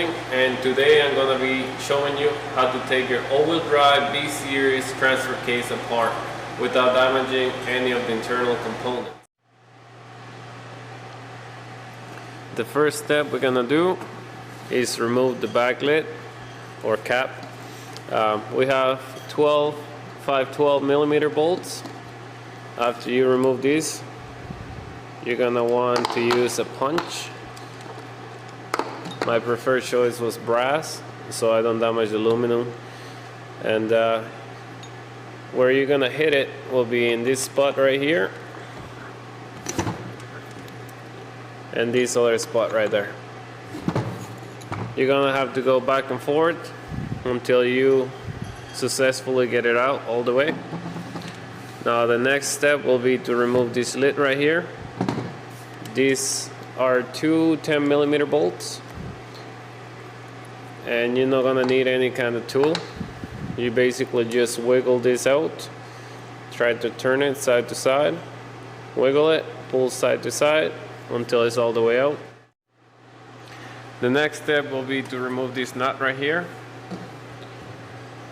Engineering, and today I'm going to be showing you how to take your all-wheel drive B-Series transfer case apart without damaging any of the internal components. The first step we're going to do is remove the back lid or cap. We have 512 millimeter bolts. After you remove these, you're going to want to use a punch. My preferred choice was brass, so I don't damage the aluminum. And where you're gonna hit it will be in this spot right here, and this other spot right there. You're gonna have to go back and forth until you successfully get it out all the way. Now the next step will be to remove this lid right here. These are two 10 millimeter bolts. And you're not gonna need any kind of tool. You basically just wiggle this out, try to turn it side to side, wiggle it, pull side to side until it's all the way out. The next step will be to remove this nut right here.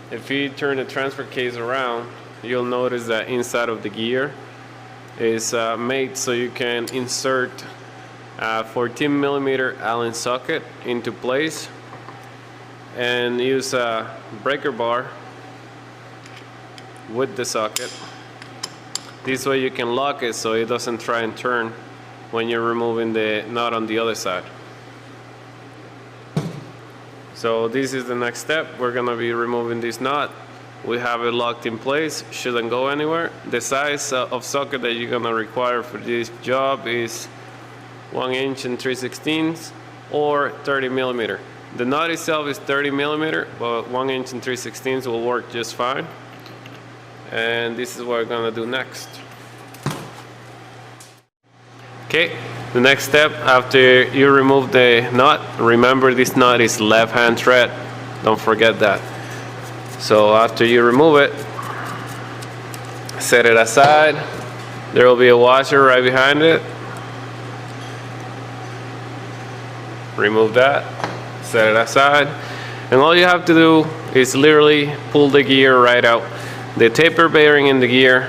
If you turn the transfer case around, you'll notice that inside of the gear is made so you can insert a 14 millimeter Allen socket into place and use a breaker bar with the socket. This way you can lock it so it doesn't try and turn when you're removing the nut on the other side. So this is the next step. We're gonna be removing this nut. We have it locked in place, shouldn't go anywhere. The size of socket that you're gonna require for this job is 1 inch and 3/16 or 30 millimeter. The nut itself is 30 millimeter, but 1 inch and 3/16 will work just fine. And this is what we're gonna do next. Okay, the next step after you remove the nut, remember this nut is left-hand thread. Don't forget that. So after you remove it, set it aside. There will be a washer right behind it. Remove that. Set it aside, and all you have to do is literally pull the gear right out. The taper bearing and the gear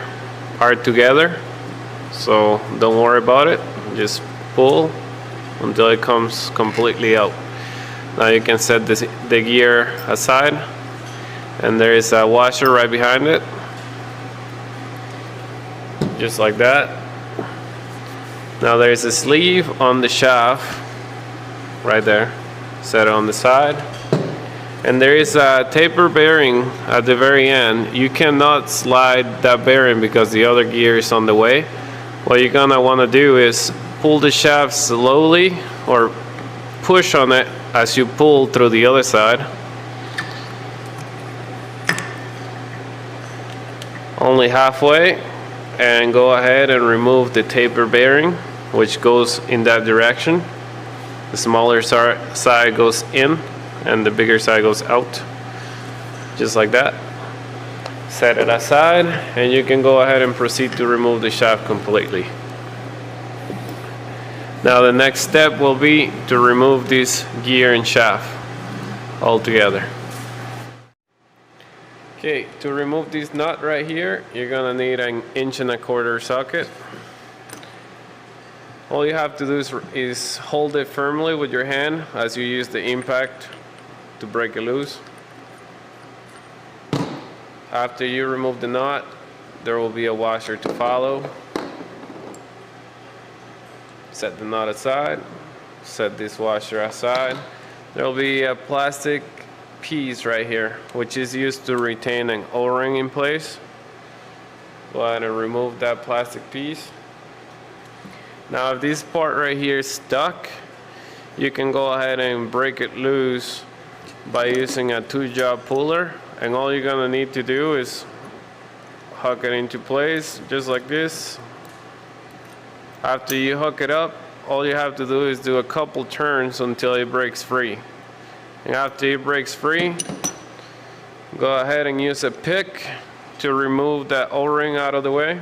are together, so don't worry about it. Just pull until it comes completely out. Now you can set the gear aside, and there is a washer right behind it, just like that. Now there is a sleeve on the shaft right there. Set it on the side, and there is a taper bearing at the very end. You cannot slide that bearing because the other gear is on the way. What you're gonna want to do is pull the shaft slowly, or push on it as you pull through the other side. Only halfway, and go ahead and remove the taper bearing, which goes in that direction. The smaller side goes in and the bigger side goes out, just like that. Set it aside, and you can go ahead and proceed to remove the shaft completely. Now the next step will be to remove this gear and shaft altogether. Okay, to remove this nut right here, you're gonna need an 1.25 inch socket. All you have to do is hold it firmly with your hand as you use the impact to break it loose. After you remove the nut, there will be a washer to follow. Set the nut aside, set this washer aside. There will be a plastic piece right here, which is used to retain an O-ring in place. Go ahead and remove that plastic piece. Now if this part right here is stuck, you can go ahead and break it loose by using a 2-job puller, and all you're gonna need to do is hook it into place just like this. After you hook it up, all you have to do is do a couple turns until it breaks free. And after it breaks free, go ahead and use a pick to remove that O-ring out of the way.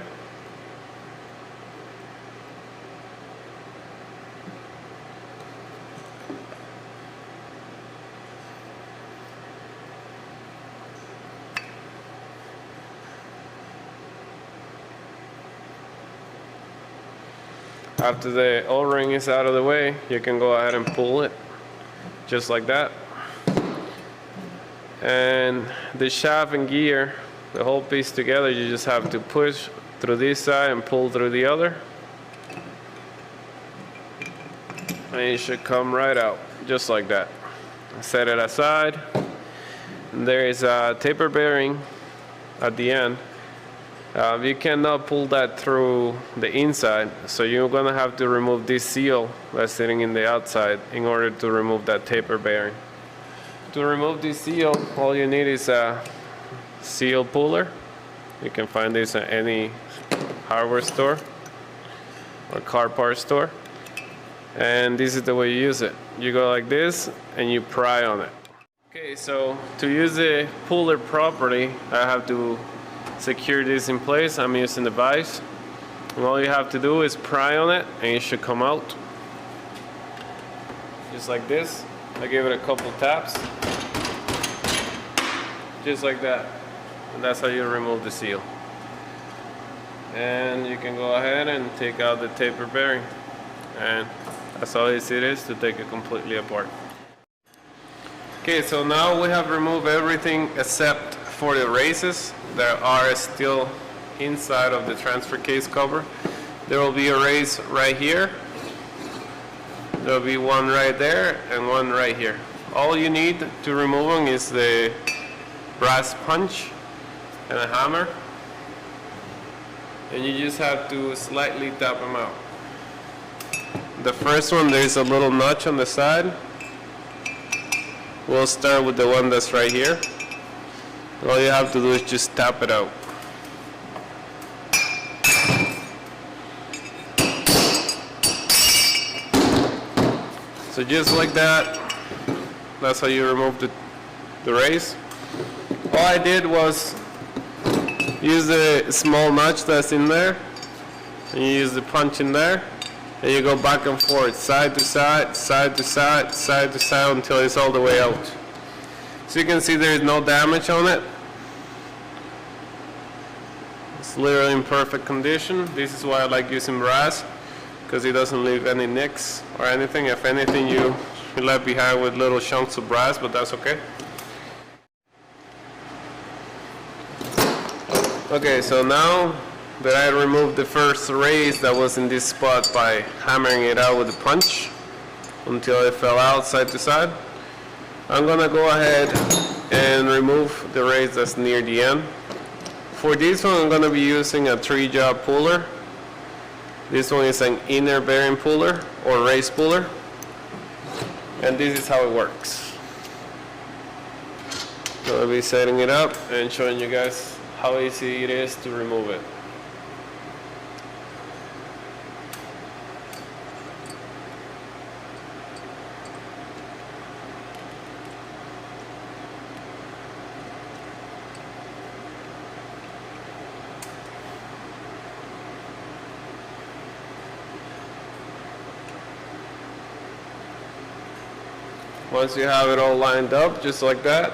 After the O-ring is out of the way, you can go ahead and pull it just like that. And the shaft and gear, the whole piece together, you just have to push through this side and pull through the other, and it should come right out just like that. Set it aside. There is a taper bearing at the end. You cannot pull that through the inside, so you're gonna have to remove this seal that's sitting in the outside in order to remove that taper bearing. To remove this seal, all you need is a seal puller. You can find this at any hardware store or car part store. And this is the way you use it. You go like this and you pry on it. Okay, so to use the puller properly, I have to secure this in place. I'm using the vise. And all you have to do is pry on it and it should come out. Just like this. I gave it a couple taps. Just like that. And that's how you remove the seal. And you can go ahead and take out the taper bearing. And that's how easy it is to take it completely apart. Okay, so now we have removed everything except for the races that are still inside of the transfer case cover. There will be a race right here. There will be one right there and one right here. All you need to remove them is the brass punch and a hammer. And you just have to slightly tap them out. The first one, there's a little notch on the side. We'll start with the one that's right here. All you have to do is just tap it out. So just like that, that's how you remove the race. All I did was use the small notch that's in there, and you use the punch in there, and you go back and forth, side to side, side to side, side to side until it's all the way out. So you can see there is no damage on it. It's literally in perfect condition. This is why I like using brass, because it doesn't leave any nicks or anything. If anything, you're left behind with little chunks of brass, but that's okay. Okay, so now that I removed the first race that was in this spot by hammering it out with a punch until it fell out side to side, I'm gonna go ahead and remove the race that's near the end. For this one, I'm gonna be using a 3-job puller. This one is an inner bearing puller or race puller, and this is how it works. So I'll be setting it up and showing you guys how easy it is to remove it. Once you have it all lined up, just like that,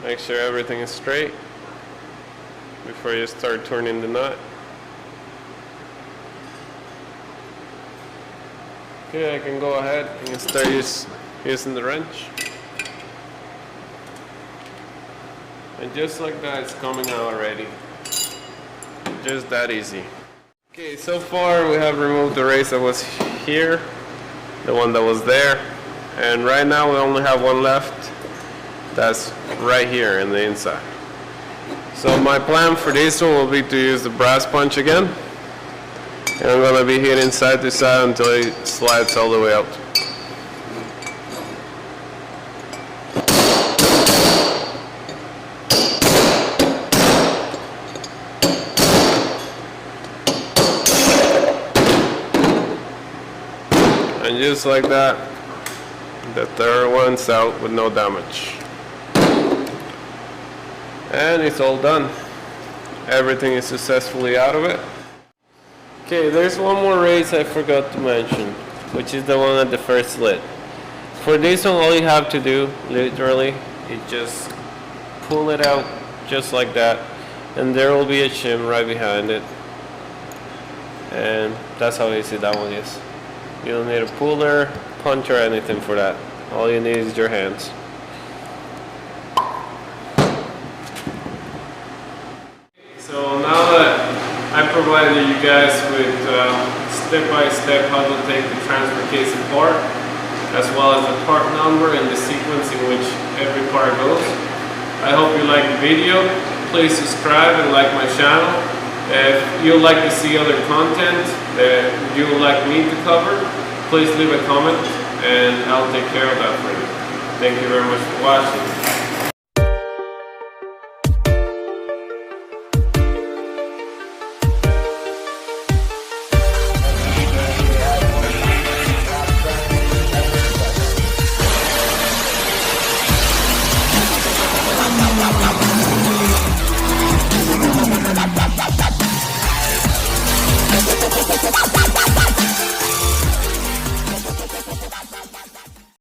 make sure everything is straight before you start turning the nut. Okay, I can go ahead and start using the wrench. And just like that, it's coming out already. Just that easy. Okay, so far we have removed the race that was here, the one that was there, and right now we only have one left that's right here in the inside. So my plan for this one will be to use the brass punch again, and I'm going to be hitting side to side until it slides all the way out. And just like that, the third one's out with no damage. And it's all done. Everything is successfully out of it. Okay, there's one more race I forgot to mention, which is the one at the first slit. For this one, all you have to do, literally, is just pull it out just like that, and there will be a shim right behind it. and that's how easy that one is. You don't need a puller, punch, or anything for that. All you need is your hands. So now that I provided you guys with step-by-step how to take the transfer case apart, as well as the part number and the sequence in which every part goes, I hope you like the video. Please subscribe and like my channel. If you'd like to see other content that you would like me to cover, please leave a comment and I'll take care of that for you. Thank you very much for watching.